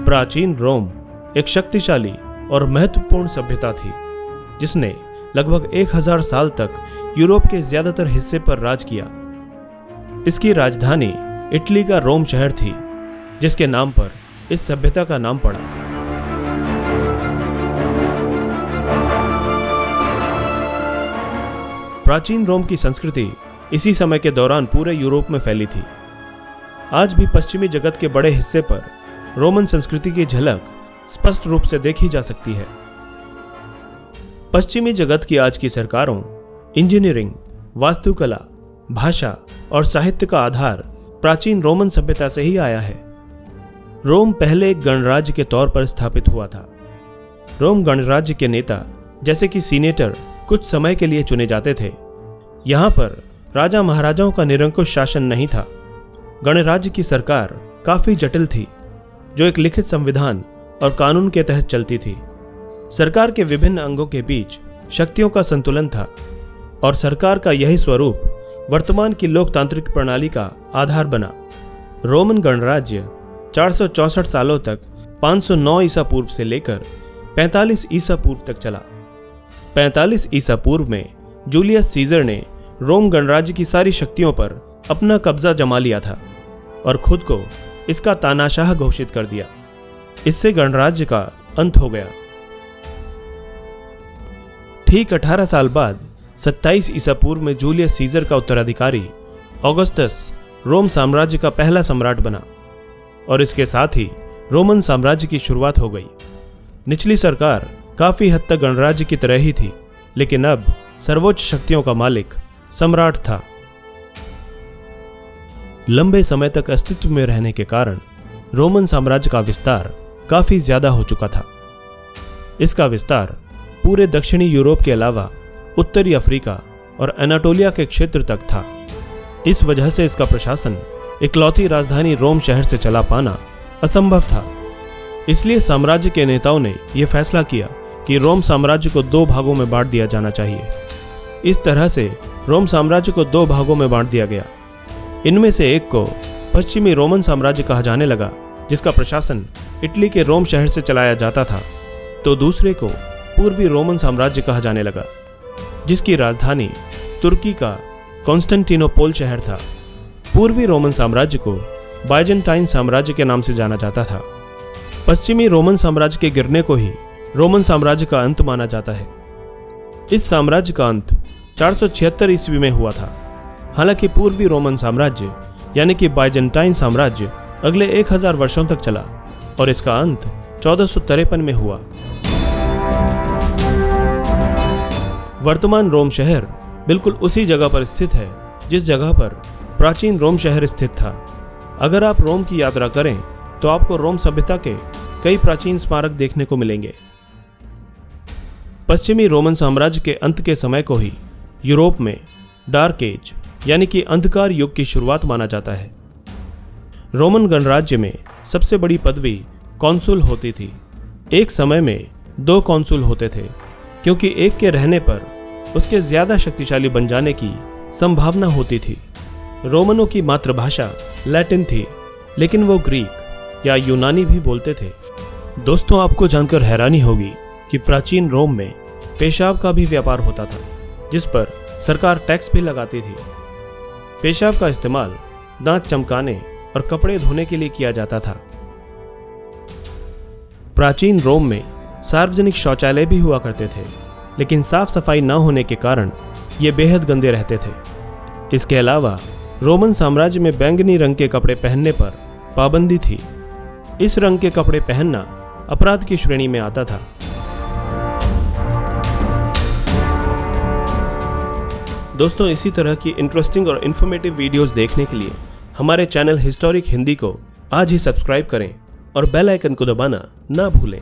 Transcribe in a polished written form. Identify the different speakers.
Speaker 1: प्राचीन रोम एक शक्तिशाली और महत्वपूर्ण सभ्यता थी जिसने लगभग 1000 साल तक यूरोप के ज्यादातर हिस्से पर राज किया। इसकी राजधानी इटली का रोम शहर थी, जिसके नाम पर इस सभ्यता का नाम पड़ा। प्राचीन रोम की संस्कृति इसी समय के दौरान पूरे यूरोप में फैली थी। आज भी पश्चिमी जगत के बड़े हिस्से पर रोमन संस्कृति की झलक स्पष्ट रूप से देखी जा सकती है। पश्चिमी जगत की आज की सरकारों, इंजीनियरिंग, वास्तुकला, भाषा और साहित्य का आधार प्राचीन रोमन सभ्यता से ही आया है। रोम पहले एक गणराज्य के तौर पर स्थापित हुआ था। रोम गणराज्य के नेता जैसे कि सीनेटर कुछ समय के लिए चुने जाते थे। यहाँ पर राजा महाराजाओं का निरंकुश शासन नहीं था। गणराज्य की सरकार काफी जटिल थी, जो एक लिखित संविधान और कानून के तहत चलती थी। सरकार के विभिन्न अंगों के बीच शक्तियों का संतुलन था और सरकार का यही स्वरूप वर्तमान की लोकतांत्रिक प्रणाली का आधार बना। रोमन गणराज्य 464 सालों तक 509 ईसा पूर्व से लेकर 45 ईसा पूर्व तक चला। 45 ईसा पूर्व में जूलियस सीजर ने रोम गणराज्य की सारी शक्तियों पर अपना कब्जा जमा लिया था और खुद को इसका तानाशाह घोषित कर दिया। इससे गणराज्य का अंत हो गया। ठीक 18 साल बाद 27 ईसा पूर्व में जूलियस सीजर का उत्तराधिकारी ऑगस्टस रोम साम्राज्य का पहला सम्राट बना और इसके साथ ही रोमन साम्राज्य की शुरुआत हो गई। निचली सरकार काफी हद तक गणराज्य की तरह ही थी, लेकिन अब सर्वोच्च शक्तियों का मालिक सम्राट था। लंबे समय तक अस्तित्व में रहने के कारण रोमन साम्राज्य का विस्तार काफी ज्यादा हो चुका था। इसका विस्तार पूरे दक्षिणी यूरोप के अलावा उत्तरी अफ्रीका और एनाटोलिया के क्षेत्र तक था। इस वजह से इसका प्रशासन इकलौती राजधानी रोम शहर से चला पाना असंभव था। इसलिए साम्राज्य के नेताओं ने यह फैसला किया कि रोम साम्राज्य को 2 भागों में बांट दिया जाना चाहिए। इस तरह से रोम साम्राज्य को 2 भागों में बांट दिया गया। इनमें से एक को पश्चिमी रोमन साम्राज्य कहा जाने लगा, जिसका प्रशासन इटली के रोम शहर से चलाया जाता था, तो दूसरे को पूर्वी रोमन साम्राज्य कहा जाने लगा, जिसकी राजधानी तुर्की का कॉन्स्टेंटिनोपल शहर था। पूर्वी रोमन साम्राज्य को बाइजेंटाइन साम्राज्य के नाम से जाना जाता था। पश्चिमी रोमन साम्राज्य के गिरने को ही रोमन साम्राज्य का अंत माना जाता है। इस साम्राज्य का अंत 476 ईस्वी में हुआ था। हालांकि पूर्वी रोमन साम्राज्य यानी कि बाइजेंटाइन साम्राज्य अगले 1000 वर्षों तक चला और इसका अंत 1453 में हुआ। वर्तमान रोम शहर बिल्कुल उसी जगह पर स्थित है जिस जगह पर प्राचीन रोम शहर स्थित था। अगर आप रोम की यात्रा करें तो आपको रोम सभ्यता के कई प्राचीन स्मारक देखने को मिलेंगे। पश्चिमी रोमन साम्राज्य के अंत के समय को ही यूरोप में डार्क एज यानी कि अंधकार युग की शुरुआत माना जाता है। रोमन गणराज्य में सबसे बड़ी पदवी कॉन्सुल होती थी। एक समय में 2 कॉन्सुल होते थे, क्योंकि एक के रहने पर उसके ज्यादा शक्तिशाली बन जाने की संभावना होती थी। रोमनों की मातृभाषा लैटिन थी, लेकिन वो ग्रीक या यूनानी भी बोलते थे। दोस्तों, आपको जानकर हैरानी होगी कि प्राचीन रोम में पेशाब का भी व्यापार होता था, जिस पर सरकार टैक्स भी लगाती थी। पेशाब का इस्तेमाल दांत चमकाने और कपड़े धोने के लिए किया जाता था। प्राचीन रोम में सार्वजनिक शौचालय भी हुआ करते थे, लेकिन साफ सफाई न होने के कारण ये बेहद गंदे रहते थे। इसके अलावा रोमन साम्राज्य में बैंगनी रंग के कपड़े पहनने पर पाबंदी थी। इस रंग के कपड़े पहनना अपराध की श्रेणी में आता था। दोस्तों, इसी तरह की इंटरेस्टिंग और इन्फॉर्मेटिव वीडियोस देखने के लिए हमारे चैनल हिस्टोरिक हिंदी को आज ही सब्सक्राइब करें और बेल आइकन को दबाना ना भूलें।